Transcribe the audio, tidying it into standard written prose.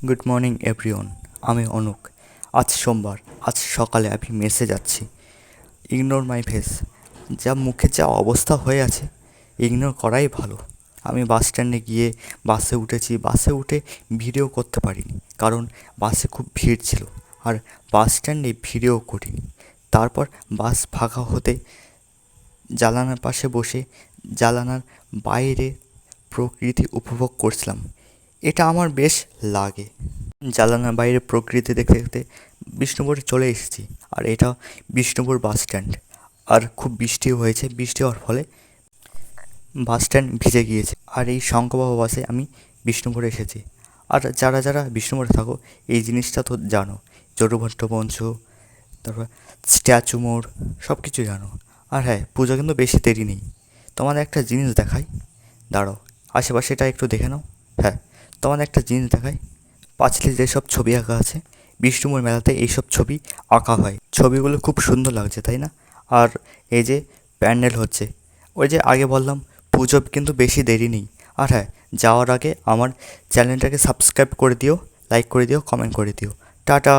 Good morning everyone, আমি অনুক। আজ সোমবার, আজ সকালে আমি মেসে যাচ্ছি। Ignore my face. যা মুখের যা অবস্থা হয়ে আছে, ইগনোর করাই ভালো। আমি বাস স্ট্যান্ডে গিয়ে বাসে উঠেছি। বাসে উঠে ভিডিও করতে পারিনি, কারণ বাসে খুব ভিড় ছিল, আর বাস স্ট্যান্ডে ভিডিও করিনি। তারপর বাস ফাঁকা হতে জানালার পাশে বসে জানালার বাইরে প্রকৃতি উপভোগ করছিলাম। এটা আমার বেশ লাগে। জানালার বাইরে প্রকৃতি দেখতে দেখতে বিষ্ণুপুরে চলে এসেছি। আর এটা বিষ্ণুপুর বাস স্ট্যান্ড। আর খুব বৃষ্টিও হয়েছে। বৃষ্টি হওয়ার ফলে বাস স্ট্যান্ড ভিজে গিয়েছে। আর এই শঙ্করবাবু বাসে আমি বিষ্ণুপুরে এসেছি। আর যারা যারা বিষ্ণুপুরে থাকো, এই জিনিসটা তো জানো। জটুভট্ট মঞ্চ, তারপর স্ট্যাচু মোড়, সব কিছু জানো। আর হ্যাঁ, পুজো কিন্তু বেশি দেরি নেই। তোমাদের একটা জিনিস দেখাই, দাঁড়াও, আশেপাশেটা একটু দেখে নাও। হ্যাঁ, তোমাদের একটা জিনিস দেখাই। পাঁচিলে যেসব ছবি আঁকা আছে, বিষ্ণুপুর মেলাতে এইসব ছবি আঁকা হয়। ছবিগুলো খুব সুন্দর লাগছে, তাই না? আর এই যে প্যান্ডেল হচ্ছে, ওই যে আগে বললাম, পুজো কিন্তু বেশি দেরি নেই। আর হ্যাঁ, যাওয়ার আগে আমার চ্যানেলটাকে সাবস্ক্রাইব করে দিও, লাইক করে দিও, কমেন্ট করে দিও। টাটা।